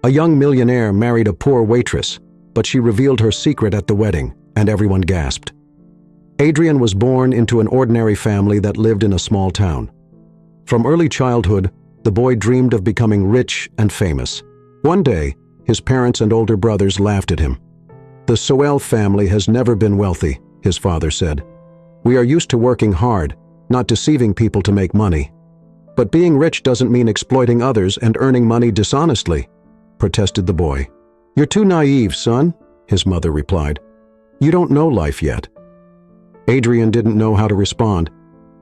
A young millionaire married a poor waitress, but she revealed her secret at the wedding, and everyone gasped. Adrien was born into an ordinary family that lived in a small town. From early childhood, the boy dreamed of becoming rich and famous. One day, his parents and older brothers laughed at him. "The Soel family has never been wealthy," his father said. "We are used to working hard, not deceiving people to make money." "But being rich doesn't mean exploiting others and earning money dishonestly," protested the boy. "You're too naive, son," his mother replied. "You don't know life yet." Adrien didn't know how to respond.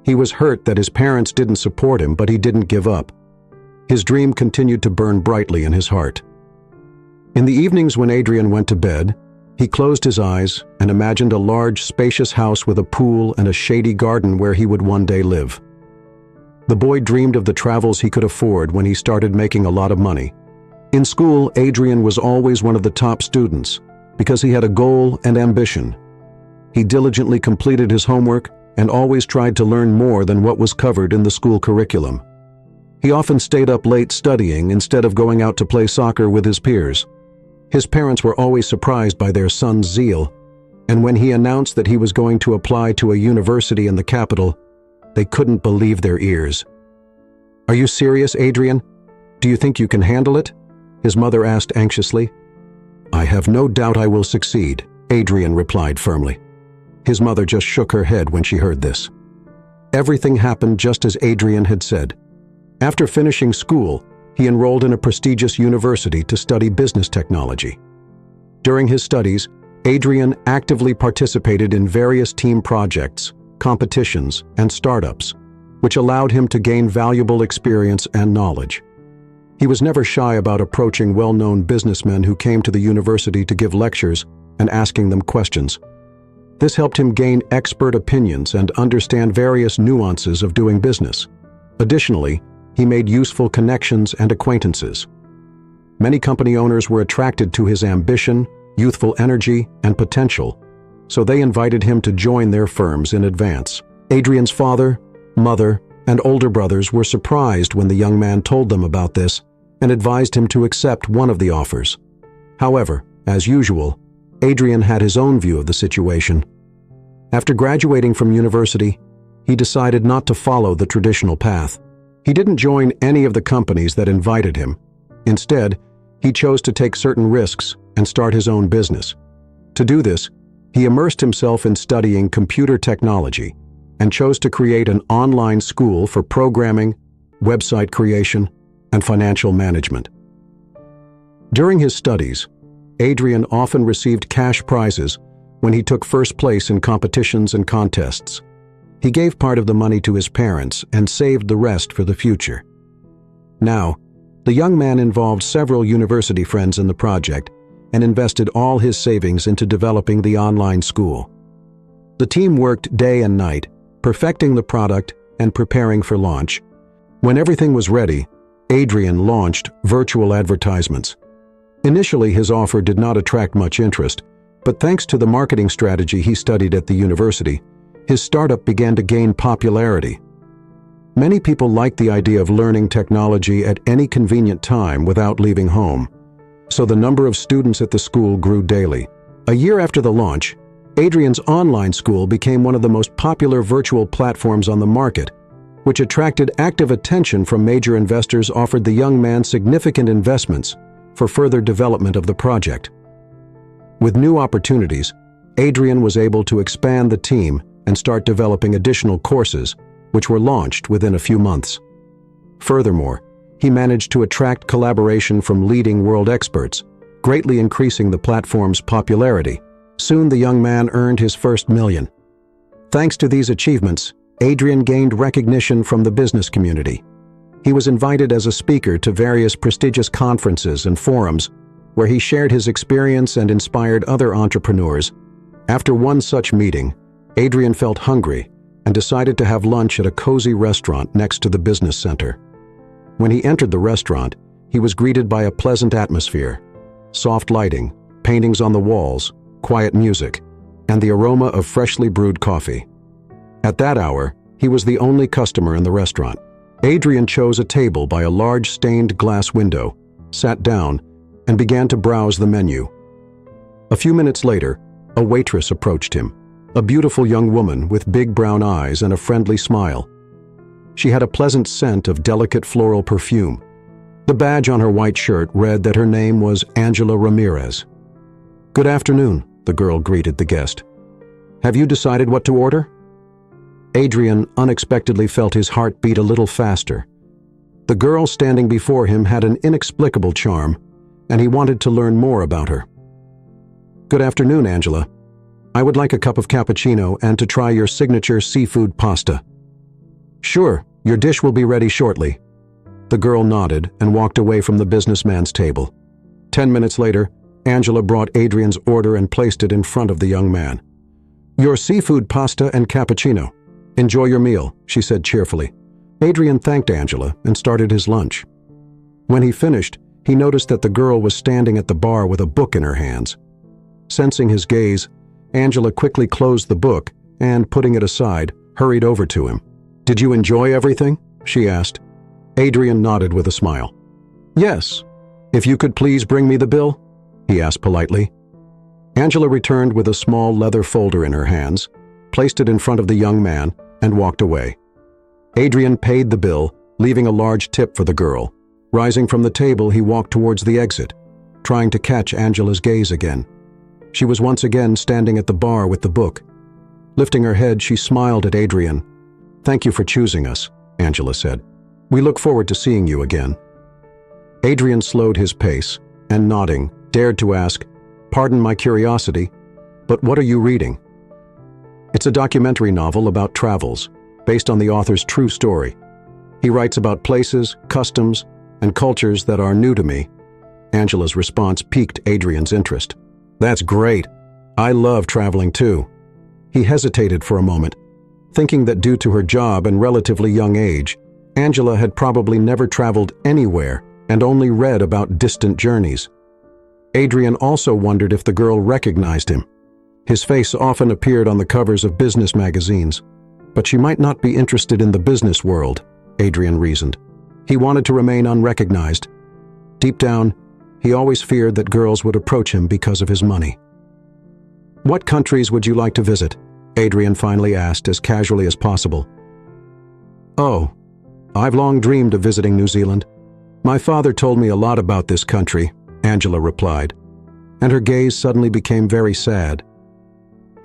He was hurt that his parents didn't support him, but he didn't give up. His dream continued to burn brightly in his heart. In the evenings when Adrien went to bed, he closed his eyes and imagined a large, spacious house with a pool and a shady garden where he would one day live. The boy dreamed of the travels he could afford when he started making a lot of money. In school, Adrien was always one of the top students because he had a goal and ambition. He diligently completed his homework and always tried to learn more than what was covered in the school curriculum. He often stayed up late studying instead of going out to play soccer with his peers. His parents were always surprised by their son's zeal, and when he announced that he was going to apply to a university in the capital, they couldn't believe their ears. "Are you serious, Adrien? Do you think you can handle it?" his mother asked anxiously. "I have no doubt I will succeed," Adrien replied firmly. His mother just shook her head when she heard this. Everything happened just as Adrien had said. After finishing school, he enrolled in a prestigious university to study business technology. During his studies, Adrien actively participated in various team projects, competitions, and startups, which allowed him to gain valuable experience and knowledge. He was never shy about approaching well-known businessmen who came to the university to give lectures and asking them questions. This helped him gain expert opinions and understand various nuances of doing business. Additionally, he made useful connections and acquaintances. Many company owners were attracted to his ambition, youthful energy, and potential, so they invited him to join their firms in advance. Adrien's father, mother, and older brothers were surprised when the young man told them about this and advised him to accept one of the offers. However, as usual, Adrien had his own view of the situation. After graduating from university, he decided not to follow the traditional path. He didn't join any of the companies that invited him. Instead, he chose to take certain risks and start his own business. To do this, he immersed himself in studying computer technology and chose to create an online school for programming, website creation, and financial management. During his studies, Adrien often received cash prizes when he took first place in competitions and contests. He gave part of the money to his parents and saved the rest for the future. Now, the young man involved several university friends in the project and invested all his savings into developing the online school. The team worked day and night, perfecting the product and preparing for launch. When everything was ready, Adrien launched virtual advertisements. Initially, his offer did not attract much interest, but thanks to the marketing strategy he studied at the university, his startup began to gain popularity. Many people liked the idea of learning technology at any convenient time without leaving home, so the number of students at the school grew daily. A year after the launch, Adrien's online school became one of the most popular virtual platforms on the market, which attracted active attention from major investors offered the young man significant investments for further development of the project. With new opportunities, Adrien was able to expand the team and start developing additional courses, which were launched within a few months. Furthermore, he managed to attract collaboration from leading world experts, greatly increasing the platform's popularity. Soon the young man earned his first million. Thanks to these achievements, Adrien gained recognition from the business community. He was invited as a speaker to various prestigious conferences and forums, where he shared his experience and inspired other entrepreneurs. After one such meeting, Adrien felt hungry and decided to have lunch at a cozy restaurant next to the business center. When he entered the restaurant, he was greeted by a pleasant atmosphere, soft lighting, paintings on the walls, quiet music, and the aroma of freshly brewed coffee. At that hour, he was the only customer in the restaurant. Adrien chose a table by a large stained glass window, sat down, and began to browse the menu. A few minutes later, a waitress approached him, a beautiful young woman with big brown eyes and a friendly smile. She had a pleasant scent of delicate floral perfume. The badge on her white shirt read that her name was Angela Ramirez. "Good afternoon," the girl greeted the guest. "Have you decided what to order?" Adrien unexpectedly felt his heart beat a little faster. The girl standing before him had an inexplicable charm, and he wanted to learn more about her. "Good afternoon, Angela. I would like a cup of cappuccino and to try your signature seafood pasta." "Sure, your dish will be ready shortly." The girl nodded and walked away from the businessman's table. 10 minutes later, Angela brought Adrien's order and placed it in front of the young man. "Your seafood pasta and cappuccino. Enjoy your meal," she said cheerfully. Adrien thanked Angela and started his lunch. When he finished, he noticed that the girl was standing at the bar with a book in her hands. Sensing his gaze, Angela quickly closed the book and, putting it aside, hurried over to him. "Did you enjoy everything?" she asked. Adrien nodded with a smile. "Yes. If you could please bring me the bill?" he asked politely. Angela returned with a small leather folder in her hands, placed it in front of the young man, and walked away. Adrien paid the bill, leaving a large tip for the girl. Rising from the table, he walked towards the exit, trying to catch Angela's gaze again. She was once again standing at the bar with the book. Lifting her head, she smiled at Adrien. "Thank you for choosing us," Angela said. "We look forward to seeing you again." Adrien slowed his pace and, nodding, dared to ask, "Pardon my curiosity, but what are you reading?" "It's a documentary novel about travels, based on the author's true story. He writes about places, customs, and cultures that are new to me." Angela's response piqued Adrien's interest. "That's great. I love traveling too." He hesitated for a moment, thinking that due to her job and relatively young age, Angela had probably never traveled anywhere and only read about distant journeys. Adrien also wondered if the girl recognized him. His face often appeared on the covers of business magazines, but she might not be interested in the business world, Adrien reasoned. He wanted to remain unrecognized. Deep down, he always feared that girls would approach him because of his money. "What countries would you like to visit?" Adrien finally asked as casually as possible. "Oh, I've long dreamed of visiting New Zealand. My father told me a lot about this country," Angela replied, and her gaze suddenly became very sad.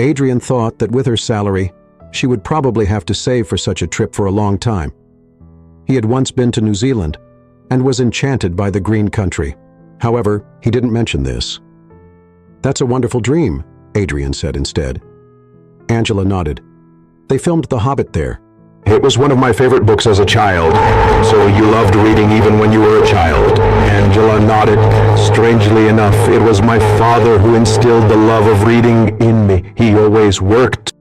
Adrien thought that with her salary, she would probably have to save for such a trip for a long time. He had once been to New Zealand and was enchanted by the green country. However, he didn't mention this. "That's a wonderful dream," Adrien said instead. Angela nodded. "They filmed The Hobbit there." It was one of my favorite books as a child. So you loved reading even when you were a child? Angela nodded. Strangely enough, it was my father who instilled the love of reading in me. He always worked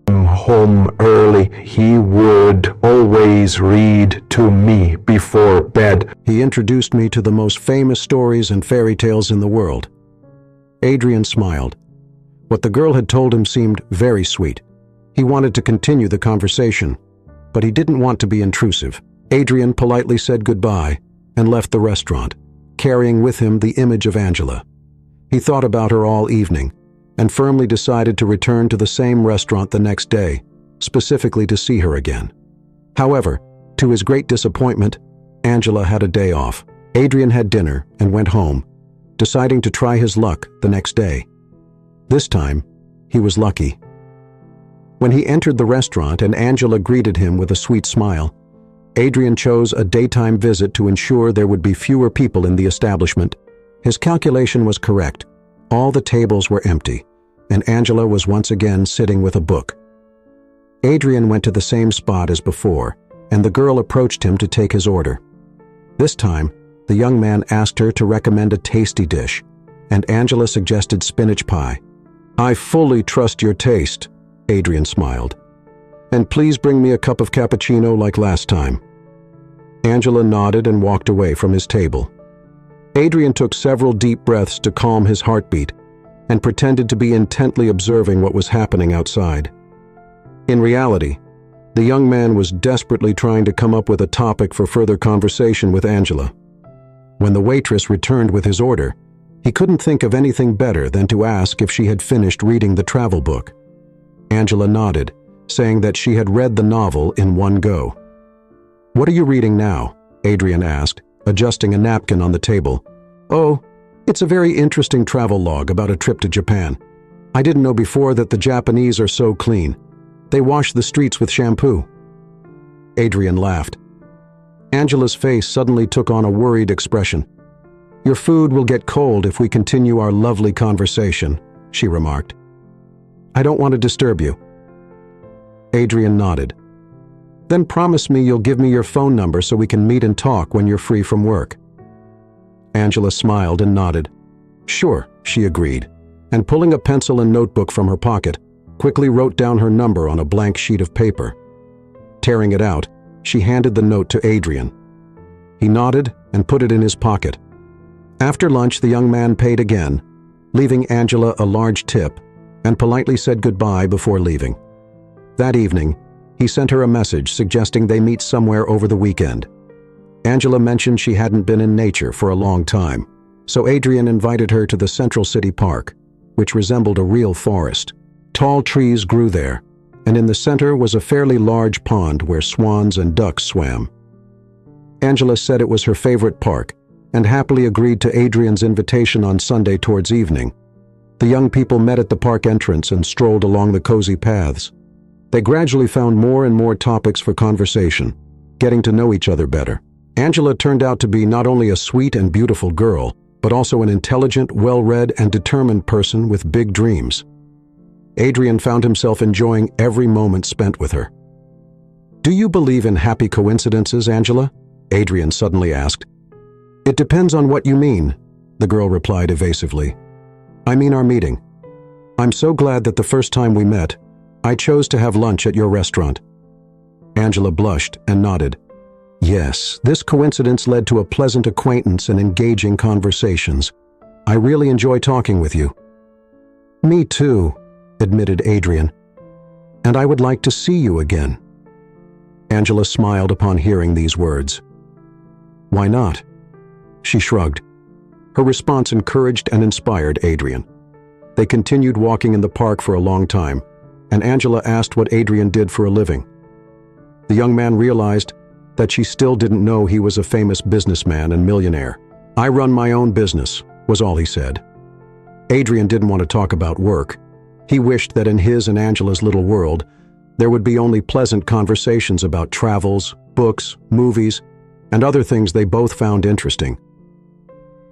home early. He would always read to me before bed. "He introduced me to the most famous stories and fairy tales in the world." Adrien smiled. What the girl had told him seemed very sweet. He wanted to continue the conversation, but he didn't want to be intrusive. Adrien politely said goodbye and left the restaurant, carrying with him the image of Angela. He thought about her all evening and firmly decided to return to the same restaurant the next day, specifically to see her again. However, to his great disappointment, Angela had a day off. Adrien had dinner and went home, deciding to try his luck the next day. This time, he was lucky. When he entered the restaurant and Angela greeted him with a sweet smile, Adrien chose a daytime visit to ensure there would be fewer people in the establishment. His calculation was correct. All the tables were empty, and Angela was once again sitting with a book. Adrien went to the same spot as before, and the girl approached him to take his order. This time, the young man asked her to recommend a tasty dish, and Angela suggested spinach pie. "I fully trust your taste," Adrien smiled. "And please bring me a cup of cappuccino like last time." Angela nodded and walked away from his table. Adrien took several deep breaths to calm his heartbeat and pretended to be intently observing what was happening outside. In reality, the young man was desperately trying to come up with a topic for further conversation with Angela. When the waitress returned with his order, he couldn't think of anything better than to ask if she had finished reading the travel book. Angela nodded, saying that she had read the novel in one go. "What are you reading now?" Adrien asked, adjusting a napkin on the table. "Oh, it's a very interesting travel log about a trip to Japan. I didn't know before that the Japanese are so clean. They wash the streets with shampoo." Adrien laughed. Angela's face suddenly took on a worried expression. "Your food will get cold if we continue our lovely conversation," she remarked. "I don't want to disturb you." Adrien nodded. "Then promise me you'll give me your phone number so we can meet and talk when you're free from work." Angela smiled and nodded. "Sure," she agreed, and pulling a pencil and notebook from her pocket, quickly wrote down her number on a blank sheet of paper. Tearing it out, she handed the note to Adrien. He nodded and put it in his pocket. After lunch, the young man paid again, leaving Angela a large tip, and politely said goodbye before leaving. That evening, he sent her a message suggesting they meet somewhere over the weekend. Angela mentioned she hadn't been in nature for a long time, so Adrien invited her to the Central City Park, which resembled a real forest. Tall trees grew there, and in the center was a fairly large pond where swans and ducks swam. Angela said it was her favorite park, and happily agreed to Adrien's invitation on Sunday towards evening. The young people met at the park entrance and strolled along the cozy paths. They gradually found more and more topics for conversation, getting to know each other better. Angela turned out to be not only a sweet and beautiful girl, but also an intelligent, well-read, and determined person with big dreams. Adrien found himself enjoying every moment spent with her. "Do you believe in happy coincidences, Angela?" Adrien suddenly asked. "It depends on what you mean," the girl replied evasively. "I mean our meeting. I'm so glad that the first time we met, I chose to have lunch at your restaurant." Angela blushed and nodded. "Yes, this coincidence led to a pleasant acquaintance and engaging conversations. I really enjoy talking with you." "Me too," admitted Adrien. "And I would like to see you again." Angela smiled upon hearing these words. "Why not?" She shrugged. Her response encouraged and inspired Adrien. They continued walking in the park for a long time, and Angela asked what Adrien did for a living. The young man realized that she still didn't know he was a famous businessman and millionaire. "I run my own business," was all he said. Adrien didn't want to talk about work. He wished that in his and Angela's little world, there would be only pleasant conversations about travels, books, movies, and other things they both found interesting.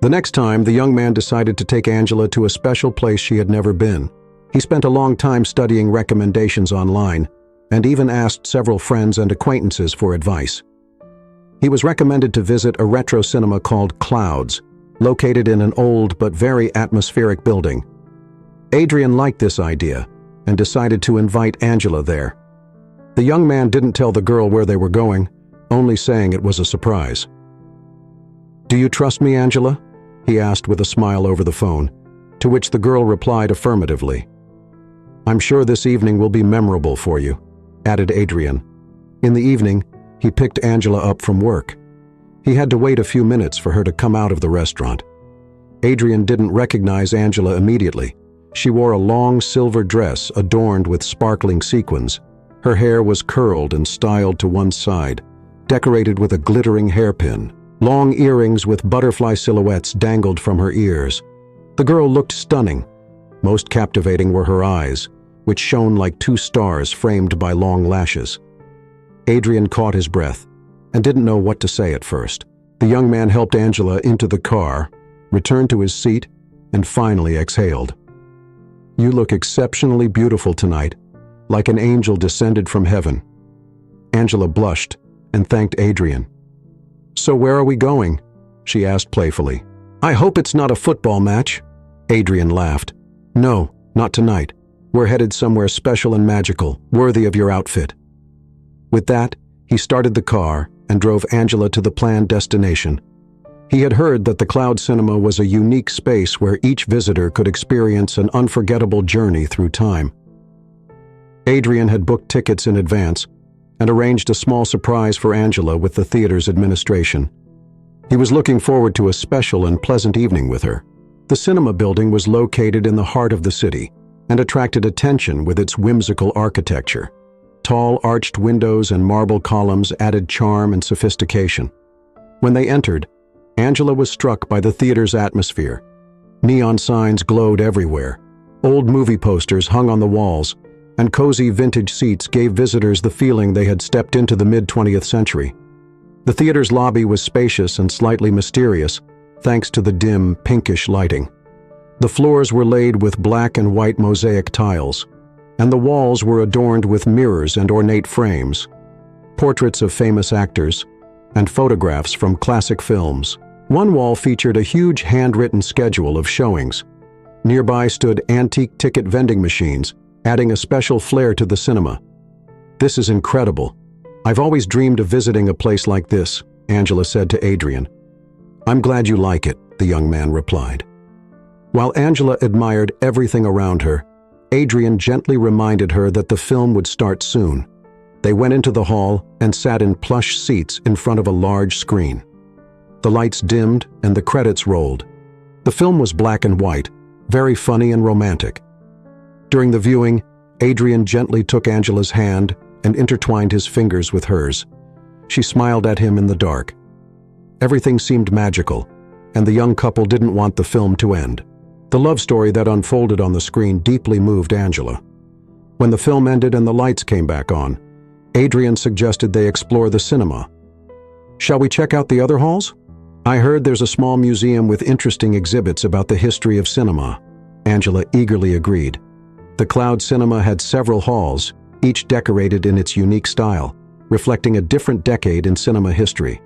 The next time, the young man decided to take Angela to a special place she had never been. He spent a long time studying recommendations online, and even asked several friends and acquaintances for advice. He was recommended to visit a retro cinema called Clouds, located in an old but very atmospheric building. Adrien liked this idea and decided to invite Angela there. The young man didn't tell the girl where they were going, only saying it was a surprise. "Do you trust me, Angela?" he asked with a smile over the phone, to which the girl replied affirmatively. "I'm sure this evening will be memorable for you," added Adrien. In the evening, he picked Angela up from work. He had to wait a few minutes for her to come out of the restaurant. Adrien didn't recognize Angela immediately. She wore a long silver dress adorned with sparkling sequins. Her hair was curled and styled to one side, decorated with a glittering hairpin. Long earrings with butterfly silhouettes dangled from her ears. The girl looked stunning. Most captivating were her eyes, which shone like two stars framed by long lashes. Adrien caught his breath and didn't know what to say at first. The young man helped Angela into the car, returned to his seat, and finally exhaled. "You look exceptionally beautiful tonight, like an angel descended from heaven." Angela blushed and thanked Adrien. "So where are we going?" she asked playfully. "I hope it's not a football match." Adrien laughed. "No, not tonight. We're headed somewhere special and magical, worthy of your outfit." With that, he started the car and drove Angela to the planned destination. He had heard that the Cloud Cinema was a unique space where each visitor could experience an unforgettable journey through time. Adrien had booked tickets in advance and arranged a small surprise for Angela with the theater's administration. He was looking forward to a special and pleasant evening with her. The cinema building was located in the heart of the city and attracted attention with its whimsical architecture. Tall arched windows and marble columns added charm and sophistication. When they entered, Angela was struck by the theater's atmosphere. Neon signs glowed everywhere. Old movie posters hung on the walls, and cozy vintage seats gave visitors the feeling they had stepped into the mid-20th century. The theater's lobby was spacious and slightly mysterious, thanks to the dim, pinkish lighting. The floors were laid with black and white mosaic tiles, and the walls were adorned with mirrors and ornate frames, portraits of famous actors, and photographs from classic films. One wall featured a huge handwritten schedule of showings. Nearby stood antique ticket vending machines, adding a special flair to the cinema. "This is incredible. I've always dreamed of visiting a place like this," Angela said to Adrien. "I'm glad you like it," the young man replied. While Angela admired everything around her, Adrien gently reminded her that the film would start soon. They went into the hall and sat in plush seats in front of a large screen. The lights dimmed and the credits rolled. The film was black and white, very funny and romantic. During the viewing, Adrien gently took Angela's hand and intertwined his fingers with hers. She smiled at him in the dark. Everything seemed magical, and the young couple didn't want the film to end. The love story that unfolded on the screen deeply moved Angela. When the film ended and the lights came back on, Adrien suggested they explore the cinema. "Shall we check out the other halls? I heard there's a small museum with interesting exhibits about the history of cinema." Angela eagerly agreed. The Cloud Cinema had several halls, each decorated in its unique style, reflecting a different decade in cinema history.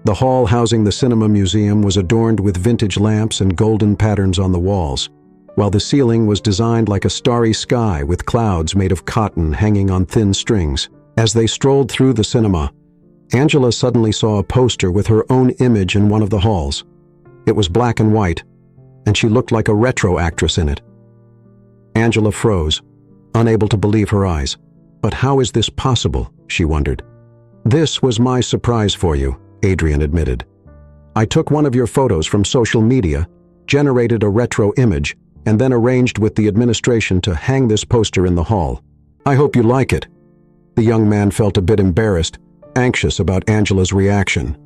The hall housing the Cinema Museum was adorned with vintage lamps and golden patterns on the walls, while the ceiling was designed like a starry sky with clouds made of cotton hanging on thin strings. As they strolled through the cinema, Angela suddenly saw a poster with her own image in one of the halls. It was black and white, and she looked like a retro actress in it. Angela froze, unable to believe her eyes. "But how is this possible?" she wondered. "This was my surprise for you," Adrien admitted. "I took one of your photos from social media, generated a retro image, and then arranged with the administration to hang this poster in the hall. I hope you like it." The young man felt a bit embarrassed, anxious about Angela's reaction.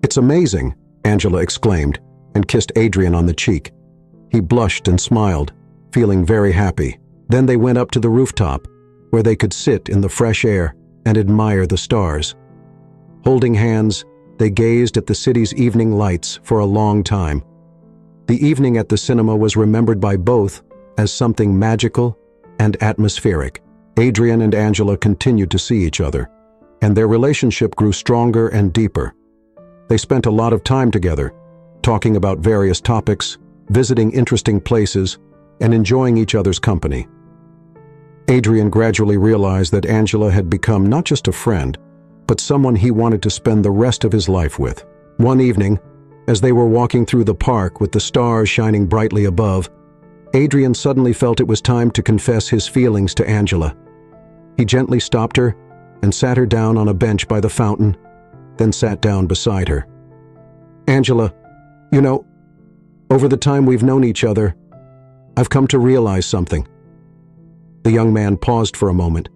"It's amazing," Angela exclaimed, and kissed Adrien on the cheek. He blushed and smiled, feeling very happy. Then they went up to the rooftop, where they could sit in the fresh air and admire the stars. Holding hands, they gazed at the city's evening lights for a long time. The evening at the cinema was remembered by both as something magical and atmospheric. Adrien and Angela continued to see each other, and their relationship grew stronger and deeper. They spent a lot of time together, talking about various topics, visiting interesting places, and enjoying each other's company. Adrien gradually realized that Angela had become not just a friend, but someone he wanted to spend the rest of his life with. One evening, as they were walking through the park with the stars shining brightly above, Adrien suddenly felt it was time to confess his feelings to Angela. He gently stopped her and sat her down on a bench by the fountain, then sat down beside her. "Angela, you know, over the time we've known each other, I've come to realize something." The young man paused for a moment,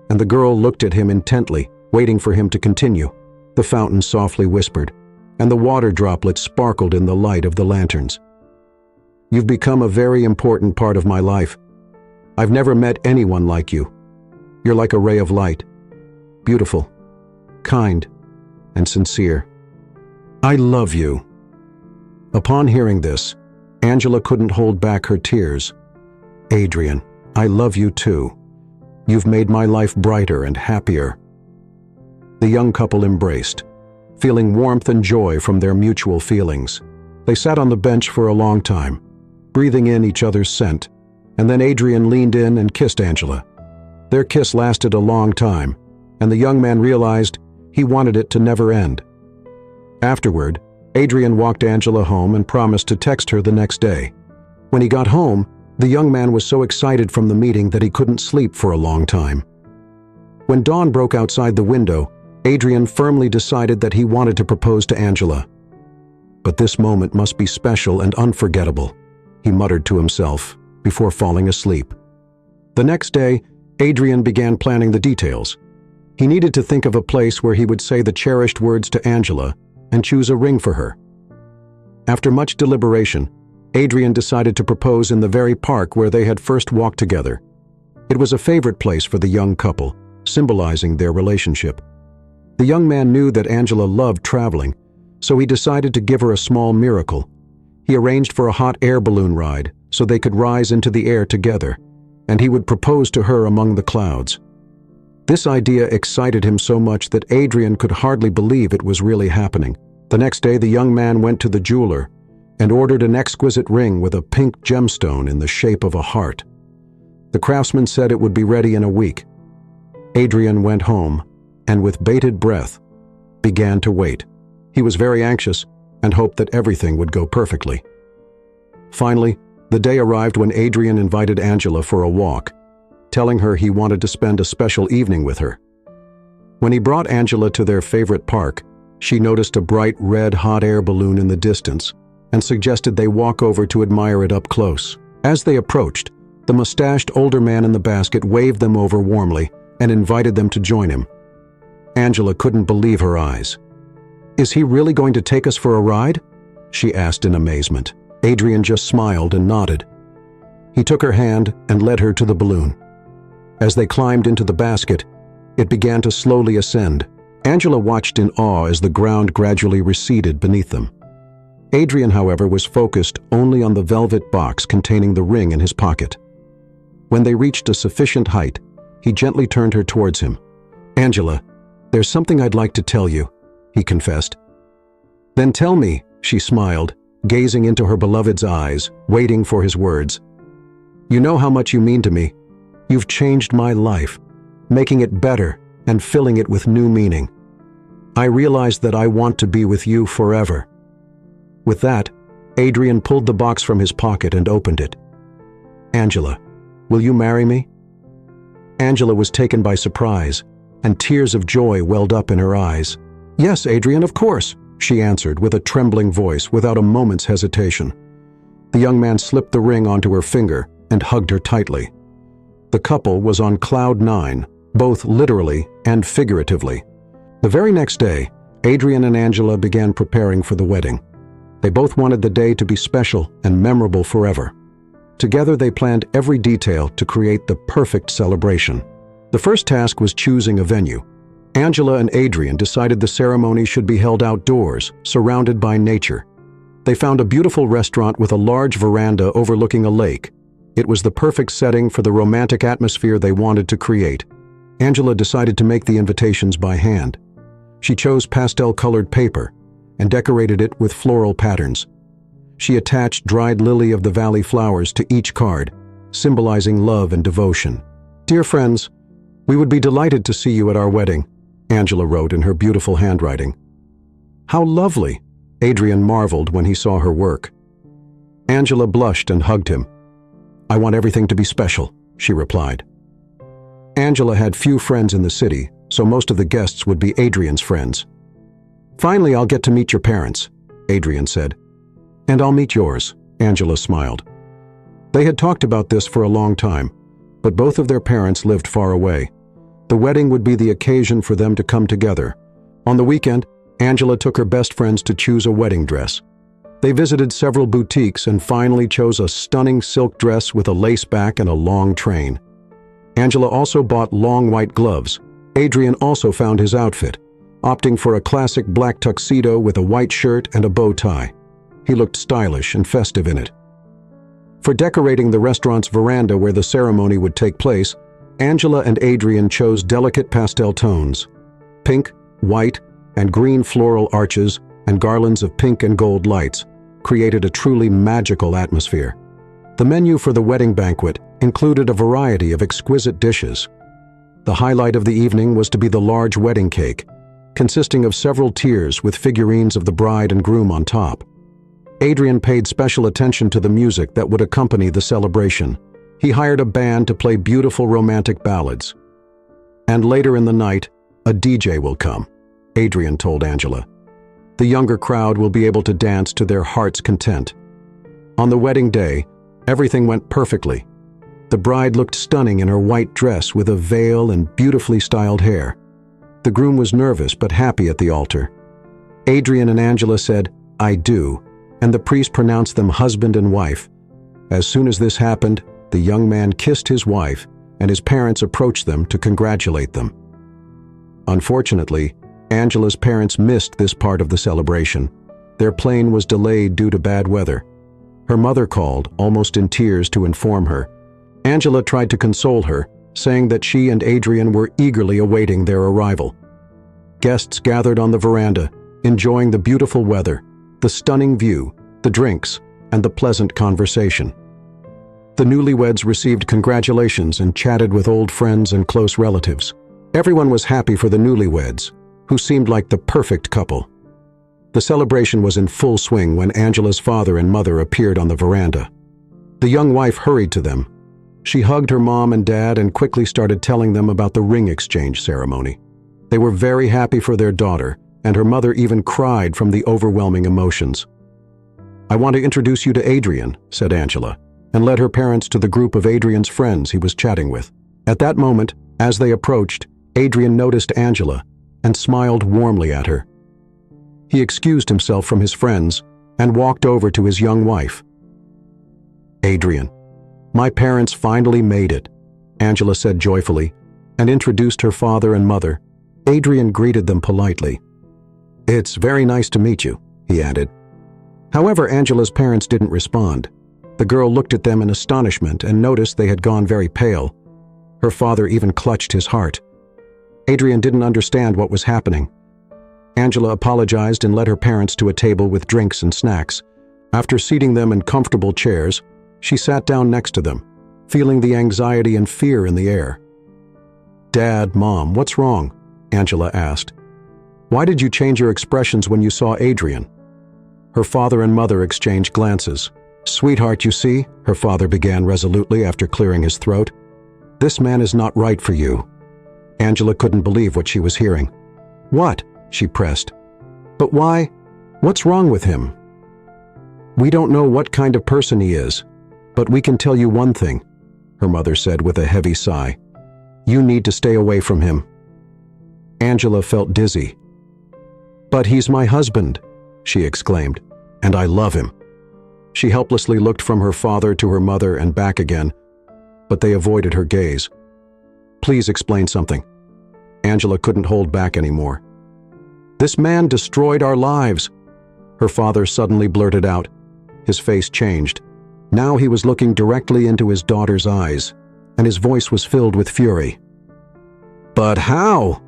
and the girl looked at him intently, waiting for him to continue. The fountain softly whispered, and the water droplets sparkled in the light of the lanterns. "You've become a very important part of my life. I've never met anyone like you. You're like a ray of light, beautiful, kind, and sincere. I love you." Upon hearing this, Angela couldn't hold back her tears. "Adrien, I love you too. You've made my life brighter and happier." The young couple embraced, feeling warmth and joy from their mutual feelings. They sat on the bench for a long time, breathing in each other's scent, and then Adrien leaned in and kissed Angela. Their kiss lasted a long time, and the young man realized he wanted it to never end. Afterward, Adrien walked Angela home and promised to text her the next day. When he got home, the young man was so excited from the meeting that he couldn't sleep for a long time. When dawn broke outside the window, Adrien firmly decided that he wanted to propose to Angela. But this moment must be special and unforgettable, he muttered to himself before falling asleep. The next day, Adrien began planning the details. He needed to think of a place where he would say the cherished words to Angela and choose a ring for her. After much deliberation, Adrien decided to propose in the very park where they had first walked together. It was a favorite place for the young couple, symbolizing their relationship. The young man knew that Angela loved traveling, so he decided to give her a small miracle. He arranged for a hot air balloon ride so they could rise into the air together, and he would propose to her among the clouds. This idea excited him so much that Adrien could hardly believe it was really happening. The next day, the young man went to the jeweler and ordered an exquisite ring with a pink gemstone in the shape of a heart. The craftsman said it would be ready in a week. Adrien went home and, with bated breath, began to wait. He was very anxious and hoped that everything would go perfectly. Finally, the day arrived when Adrien invited Angela for a walk, telling her he wanted to spend a special evening with her. When he brought Angela to their favorite park, she noticed a bright red hot air balloon in the distance and suggested they walk over to admire it up close. As they approached, the mustached older man in the basket waved them over warmly and invited them to join him. Angela couldn't believe her eyes. "Is he really going to take us for a ride?" she asked in amazement. Adrien just smiled and nodded. He took her hand and led her to the balloon. As they climbed into the basket, it began to slowly ascend. Angela watched in awe as the ground gradually receded beneath them. Adrien, however, was focused only on the velvet box containing the ring in his pocket. When they reached a sufficient height, he gently turned her towards him. "Angela, there's something I'd like to tell you," he confessed. "Then tell me," she smiled, gazing into her beloved's eyes, waiting for his words. "You know how much you mean to me. You've changed my life, making it better and filling it with new meaning. I realize that I want to be with you forever." With that, Adrien pulled the box from his pocket and opened it. "Angela, will you marry me?" Angela was taken by surprise, and tears of joy welled up in her eyes. "Yes, Adrien, of course," she answered with a trembling voice without a moment's hesitation. The young man slipped the ring onto her finger and hugged her tightly. The couple was on cloud nine, both literally and figuratively. The very next day, Adrien and Angela began preparing for the wedding. They both wanted the day to be special and memorable forever. Together they planned every detail to create the perfect celebration. The first task was choosing a venue. Angela and Adrien decided the ceremony should be held outdoors, surrounded by nature. They found a beautiful restaurant with a large veranda overlooking a lake. It was the perfect setting for the romantic atmosphere they wanted to create. Angela decided to make the invitations by hand. She chose pastel-colored paper and decorated it with floral patterns. She attached dried lily-of-the-valley flowers to each card, symbolizing love and devotion. "Dear friends, we would be delighted to see you at our wedding," Angela wrote in her beautiful handwriting. "How lovely!" Adrien marveled when he saw her work. Angela blushed and hugged him. "I want everything to be special," she replied. Angela had few friends in the city, so most of the guests would be Adrien's friends. "Finally, I'll get to meet your parents," Adrien said. "And I'll meet yours," Angela smiled. They had talked about this for a long time, but both of their parents lived far away. The wedding would be the occasion for them to come together. On the weekend, Angela took her best friends to choose a wedding dress. They visited several boutiques and finally chose a stunning silk dress with a lace back and a long train. Angela also bought long white gloves. Adrien also found his outfit, opting for a classic black tuxedo with a white shirt and a bow tie. He looked stylish and festive in it. For decorating the restaurant's veranda where the ceremony would take place, Angela and Adrien chose delicate pastel tones. Pink, white, and green floral arches and garlands of pink and gold lights created a truly magical atmosphere. The menu for the wedding banquet included a variety of exquisite dishes. The highlight of the evening was to be the large wedding cake, consisting of several tiers with figurines of the bride and groom on top. Adrien paid special attention to the music that would accompany the celebration. He hired a band to play beautiful romantic ballads. "And later in the night, a DJ will come," Adrien told Angela. The younger crowd will be able to dance to their heart's content. On the wedding day, everything went perfectly. The bride looked stunning in her white dress with a veil and beautifully styled hair. The groom was nervous but happy at the altar. Adrien and Angela said, "I do," and the priest pronounced them husband and wife. As soon as this happened, the young man kissed his wife, and his parents approached them to congratulate them. Unfortunately, Angela's parents missed this part of the celebration. Their plane was delayed due to bad weather. Her mother called, almost in tears, to inform her. Angela tried to console her, saying that she and Adrien were eagerly awaiting their arrival. Guests gathered on the veranda, enjoying the beautiful weather, the stunning view, the drinks, and the pleasant conversation. The newlyweds received congratulations and chatted with old friends and close relatives. Everyone was happy for the newlyweds, who seemed like the perfect couple. The celebration was in full swing when Angela's father and mother appeared on the veranda. The young wife hurried to them. She hugged her mom and dad and quickly started telling them about the ring exchange ceremony. They were very happy for their daughter, and her mother even cried from the overwhelming emotions. "I want to introduce you to Adrien," said Angela, and led her parents to the group of Adrien's friends he was chatting with. At that moment, as they approached, Adrien noticed Angela and smiled warmly at her. He excused himself from his friends and walked over to his young wife. "Adrien, my parents finally made it," Angela said joyfully, and introduced her father and mother. Adrien greeted them politely. "It's very nice to meet you," he added. However, Angela's parents didn't respond. The girl looked at them in astonishment and noticed they had gone very pale. Her father even clutched his heart. Adrien didn't understand what was happening. Angela apologized and led her parents to a table with drinks and snacks. After seating them in comfortable chairs, she sat down next to them, feeling the anxiety and fear in the air. "Dad, Mom, what's wrong?" Angela asked. "Why did you change your expressions when you saw Adrien?" Her father and mother exchanged glances. "Sweetheart, you see," her father began resolutely after clearing his throat, "this man is not right for you." Angela couldn't believe what she was hearing. "What?" she pressed. "But why? What's wrong with him?" "We don't know what kind of person he is, but we can tell you one thing," her mother said with a heavy sigh. "You need to stay away from him." Angela felt dizzy. "But he's my husband," she exclaimed, "and I love him." She helplessly looked from her father to her mother and back again, but they avoided her gaze. "Please explain something." Angela couldn't hold back anymore. "This man destroyed our lives," her father suddenly blurted out. His face changed. Now he was looking directly into his daughter's eyes, and his voice was filled with fury. "But how?"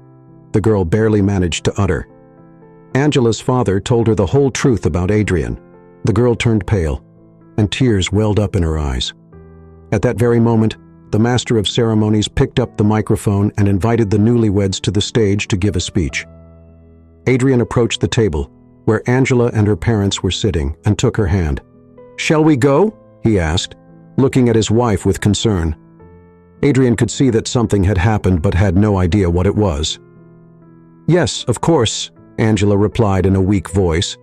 the girl barely managed to utter. Angela's father told her the whole truth about Adrien. The girl turned pale, and tears welled up in her eyes. At that very moment, the master of ceremonies picked up the microphone and invited the newlyweds to the stage to give a speech. Adrien approached the table, where Angela and her parents were sitting, and took her hand. "Shall we go?" he asked, looking at his wife with concern. Adrien could see that something had happened but had no idea what it was. "Yes, of course," Angela replied in a weak voice.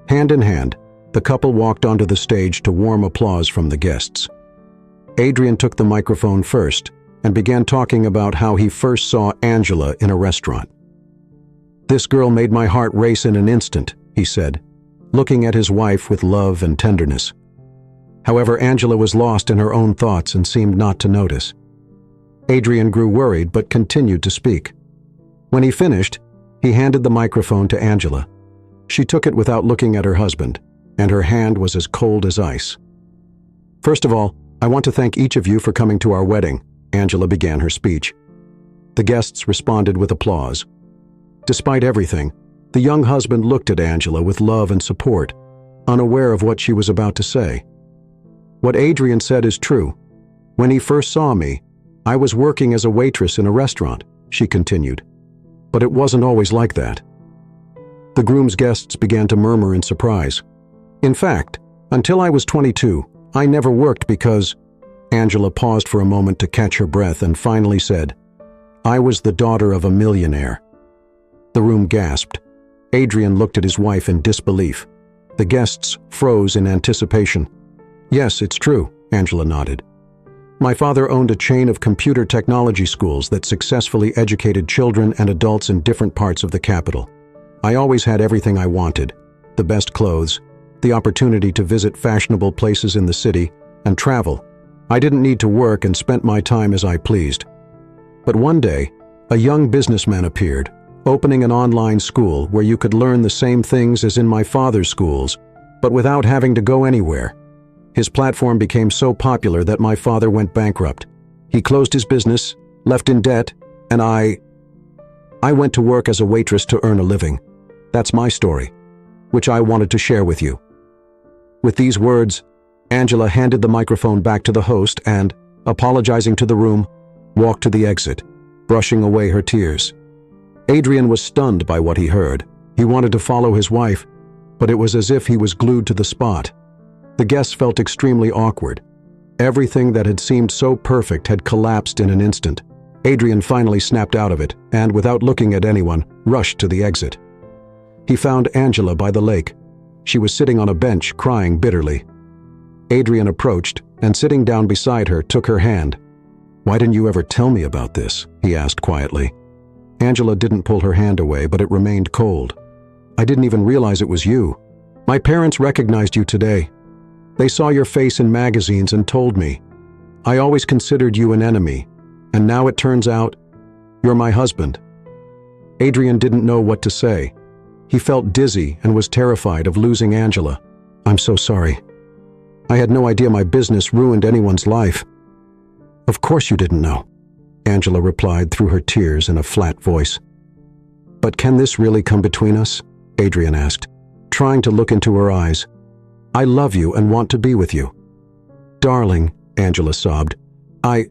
Hand in hand, the couple walked onto the stage to warm applause from the guests. Adrien took the microphone first and began talking about how he first saw Angela in a restaurant. "This girl made my heart race in an instant," he said, looking at his wife with love and tenderness. However, Angela was lost in her own thoughts and seemed not to notice. Adrien grew worried but continued to speak. When he finished, he handed the microphone to Angela. She took it without looking at her husband, and her hand was as cold as ice. "First of all, I want to thank each of you for coming to our wedding," Angela began her speech. The guests responded with applause. Despite everything, the young husband looked at Angela with love and support, unaware of what she was about to say. "What Adrien said is true. When he first saw me, I was working as a waitress in a restaurant," she continued. "But it wasn't always like that." The groom's guests began to murmur in surprise. "In fact, until I was 22, I never worked because—" Angela paused for a moment to catch her breath and finally said, "I was the daughter of a millionaire." The room gasped. Adrien looked at his wife in disbelief. The guests froze in anticipation. "Yes, it's true," Angela nodded. "My father owned a chain of computer technology schools that successfully educated children and adults in different parts of the capital. I always had everything I wanted: the best clothes, the opportunity to visit fashionable places in the city, and travel. I didn't need to work and spent my time as I pleased. But one day, a young businessman appeared, opening an online school where you could learn the same things as in my father's schools, but without having to go anywhere. His platform became so popular that my father went bankrupt. He closed his business, left in debt, and I went to work as a waitress to earn a living. That's my story, which I wanted to share with you." With these words, Angela handed the microphone back to the host and, apologizing to the room, walked to the exit, brushing away her tears. Adrien was stunned by what he heard. He wanted to follow his wife, but it was as if he was glued to the spot. The guests felt extremely awkward. Everything that had seemed so perfect had collapsed in an instant. Adrien finally snapped out of it and, without looking at anyone, rushed to the exit. He found Angela by the lake. She was sitting on a bench, crying bitterly. Adrien approached and, sitting down beside her, took her hand. "Why didn't you ever tell me about this?" he asked quietly. Angela didn't pull her hand away, but it remained cold. "I didn't even realize it was you. My parents recognized you today. They saw your face in magazines and told me. I always considered you an enemy, and now it turns out you're my husband." Adrien didn't know what to say. He felt dizzy and was terrified of losing Angela. "I'm so sorry. I had no idea my business ruined anyone's life." "Of course you didn't know," Angela replied through her tears in a flat voice. "But can this really come between us?" Adrien asked, trying to look into her eyes. "I love you and want to be with you." "Darling," Angela sobbed, I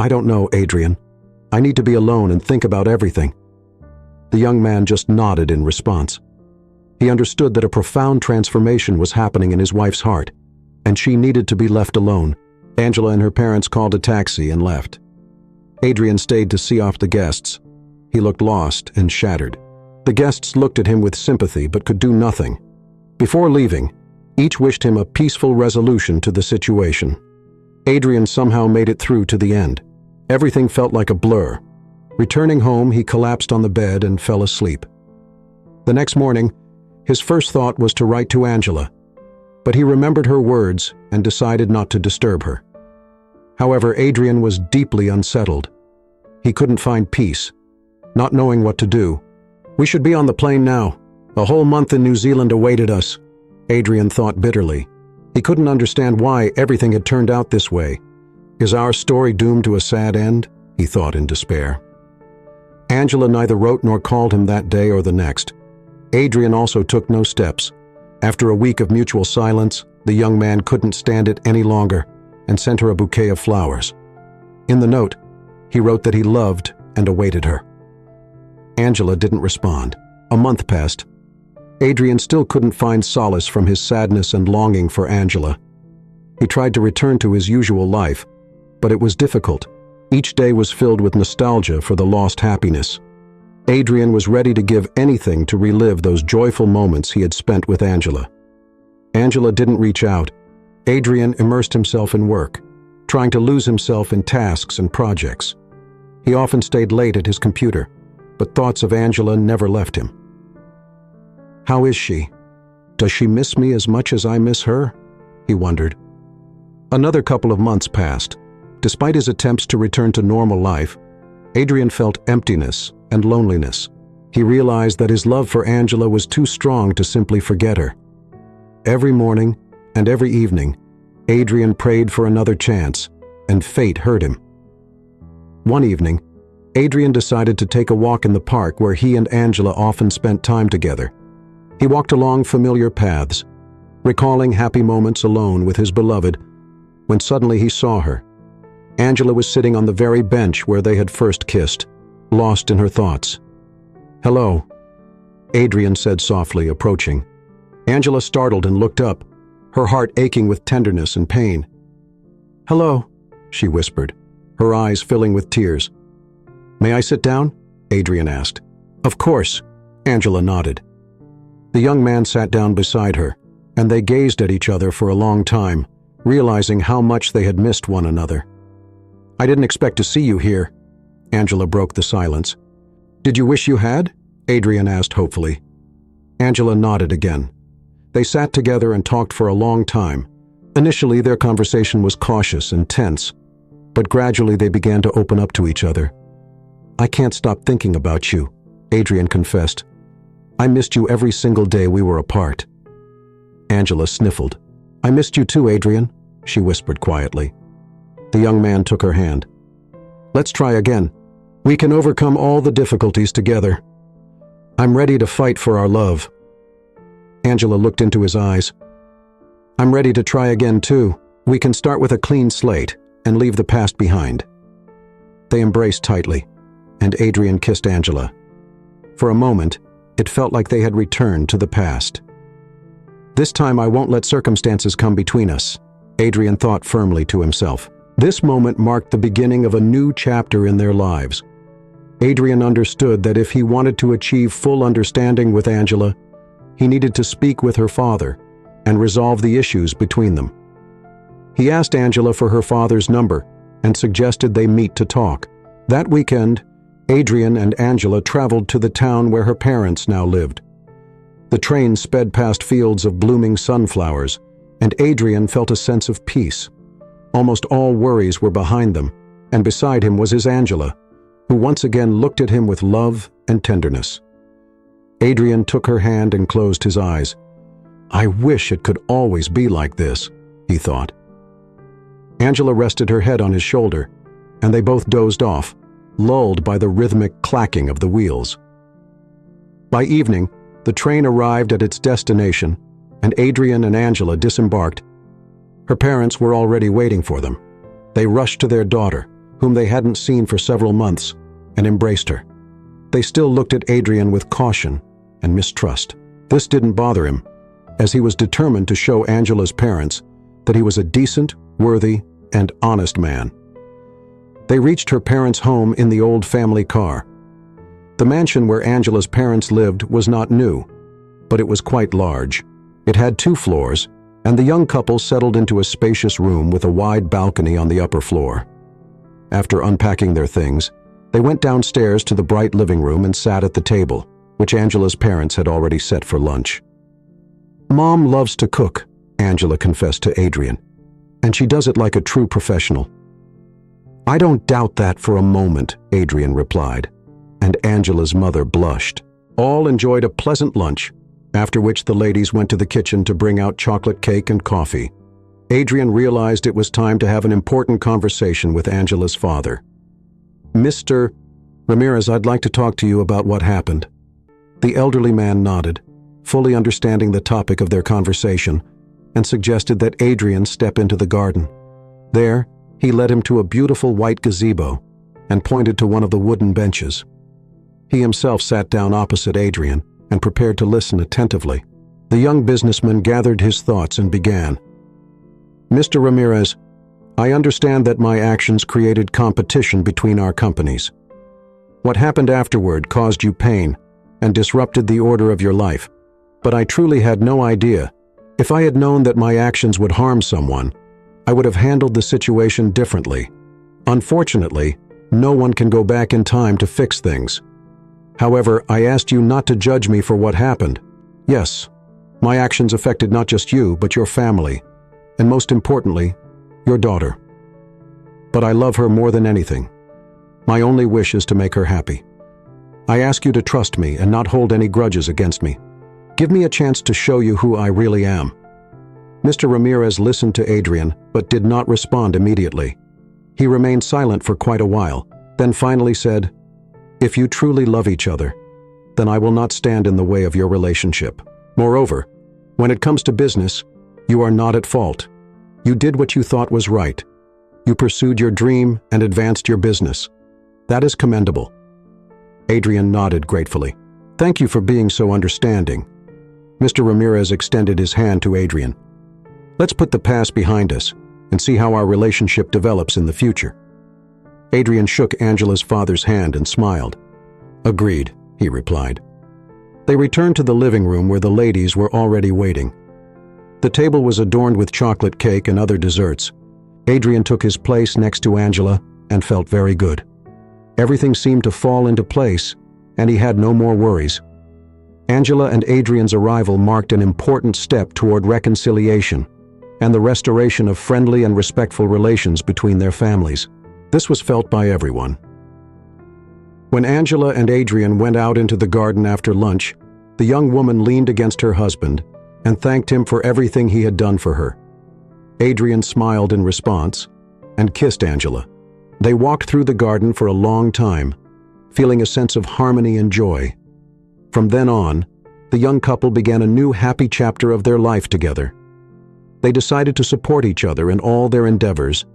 don't know, Adrien. I need to be alone and think about everything." The young man just nodded in response. He understood that a profound transformation was happening in his wife's heart, and she needed to be left alone. Angela and her parents called a taxi and left. Adrien stayed to see off the guests. He looked lost and shattered. The guests looked at him with sympathy but could do nothing. Before leaving, each wished him a peaceful resolution to the situation. Adrien somehow made it through to the end. Everything felt like a blur. Returning home, he collapsed on the bed and fell asleep. The next morning, his first thought was to write to Angela, but he remembered her words and decided not to disturb her. However, Adrien was deeply unsettled. He couldn't find peace, not knowing what to do. "We should be on the plane now. A whole month in New Zealand awaited us," Adrien thought bitterly. He couldn't understand why everything had turned out this way. "Is our story doomed to a sad end?" he thought in despair. Angela neither wrote nor called him that day or the next. Adrien also took no steps. After a week of mutual silence, the young man couldn't stand it any longer and sent her a bouquet of flowers. In the note, he wrote that he loved and awaited her. Angela didn't respond. A month passed. Adrien still couldn't find solace from his sadness and longing for Angela. He tried to return to his usual life, but it was difficult. Each day was filled with nostalgia for the lost happiness. Adrien was ready to give anything to relive those joyful moments he had spent with Angela. Angela didn't reach out. Adrien immersed himself in work, trying to lose himself in tasks and projects. He often stayed late at his computer, but thoughts of Angela never left him. "How is she? Does she miss me as much as I miss her?" he wondered. Another couple of months passed. Despite his attempts to return to normal life, Adrien felt emptiness and loneliness. He realized that his love for Angela was too strong to simply forget her. Every morning and every evening, Adrien prayed for another chance, and fate heard him. One evening, Adrien decided to take a walk in the park where he and Angela often spent time together. He walked along familiar paths, recalling happy moments alone with his beloved, when suddenly he saw her. Angela was sitting on the very bench where they had first kissed, lost in her thoughts. "Hello," Adrien said softly, approaching. Angela startled and looked up, her heart aching with tenderness and pain. "Hello," she whispered, her eyes filling with tears. "May I sit down?" Adrien asked. "Of course," Angela nodded. The young man sat down beside her, and they gazed at each other for a long time, realizing how much they had missed one another. "I didn't expect to see you here." Angela broke the silence. "Did you wish you had?" Adrien asked hopefully. Angela nodded again. They sat together and talked for a long time. Initially, their conversation was cautious and tense, but gradually they began to open up to each other. "I can't stop thinking about you," Adrien confessed. "I missed you every single day we were apart." Angela sniffled. "I missed you too, Adrien," she whispered quietly. The young man took her hand. "Let's try again. We can overcome all the difficulties together. I'm ready to fight for our love." Angela looked into his eyes. "I'm ready to try again too. We can start with a clean slate and leave the past behind." They embraced tightly, and Adrien kissed Angela. For a moment, it felt like they had returned to the past. "This time I won't let circumstances come between us," Adrien thought firmly to himself. This moment marked the beginning of a new chapter in their lives. Adrien understood that if he wanted to achieve full understanding with Angela, he needed to speak with her father and resolve the issues between them. He asked Angela for her father's number and suggested they meet to talk. That weekend, Adrien and Angela traveled to the town where her parents now lived. The train sped past fields of blooming sunflowers, and Adrien felt a sense of peace. Almost all worries were behind them, and beside him was his Angela, who once again looked at him with love and tenderness. Adrien took her hand and closed his eyes. "I wish it could always be like this," he thought. Angela rested her head on his shoulder, and they both dozed off, lulled by the rhythmic clacking of the wheels. By evening, the train arrived at its destination, and Adrien and Angela disembarked. Her parents were already waiting for them. They rushed to their daughter, whom they hadn't seen for several months, and embraced her. They still looked at Adrien with caution and mistrust. This didn't bother him, as he was determined to show Angela's parents that he was a decent, worthy, and honest man. They reached her parents' home in the old family car. The mansion where Angela's parents lived was not new, but it was quite large. It had 2 floors, and the young couple settled into a spacious room with a wide balcony on the upper floor. After unpacking their things, they went downstairs to the bright living room and sat at the table, which Angela's parents had already set for lunch. "Mom loves to cook," Angela confessed to Adrien, "and she does it like a true professional." "I don't doubt that for a moment," Adrien replied, and Angela's mother blushed. All enjoyed a pleasant lunch, after which the ladies went to the kitchen to bring out chocolate cake and coffee. Adrien realized it was time to have an important conversation with Angela's father. "Mr. Ramirez, I'd like to talk to you about what happened." The elderly man nodded, fully understanding the topic of their conversation, and suggested that Adrien step into the garden. There, he led him to a beautiful white gazebo and pointed to one of the wooden benches. He himself sat down opposite Adrien and prepared to listen attentively. The young businessman gathered his thoughts and began. "Mr. Ramirez, I understand that my actions created competition between our companies. What happened afterward caused you pain and disrupted the order of your life, but I truly had no idea. If I had known that my actions would harm someone, I would have handled the situation differently. Unfortunately, no one can go back in time to fix things. However, I asked you not to judge me for what happened. Yes, my actions affected not just you, but your family, and most importantly, your daughter. But I love her more than anything. My only wish is to make her happy. I ask you to trust me and not hold any grudges against me. Give me a chance to show you who I really am." Mr. Ramirez listened to Adrien, but did not respond immediately. He remained silent for quite a while, then finally said, "If you truly love each other, then I will not stand in the way of your relationship. Moreover, when it comes to business, you are not at fault. You did what you thought was right. You pursued your dream and advanced your business. That is commendable." Adrien nodded gratefully. "Thank you for being so understanding." Mr. Ramirez extended his hand to Adrien. "Let's put the past behind us and see how our relationship develops in the future." Adrien shook Angela's father's hand and smiled. "Agreed," he replied. They returned to the living room where the ladies were already waiting. The table was adorned with chocolate cake and other desserts. Adrien took his place next to Angela and felt very good. Everything seemed to fall into place, and he had no more worries. Angela and Adrien's arrival marked an important step toward reconciliation and the restoration of friendly and respectful relations between their families. This was felt by everyone. When Angela and Adrien went out into the garden after lunch, the young woman leaned against her husband and thanked him for everything he had done for her. Adrien smiled in response and kissed Angela. They walked through the garden for a long time, feeling a sense of harmony and joy. From then on, the young couple began a new happy chapter of their life together. They decided to support each other in all their endeavors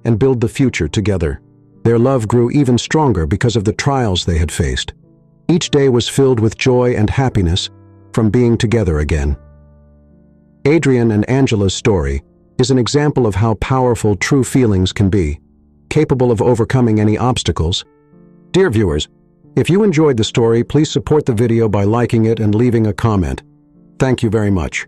and build the future together. Their love grew even stronger because of the trials they had faced. Each day was filled with joy and happiness from being together again. Adrien and Angela's story is an example of how powerful true feelings can be, capable of overcoming any obstacles. Dear viewers, if you enjoyed the story, please support the video by liking it and leaving a comment. Thank you very much.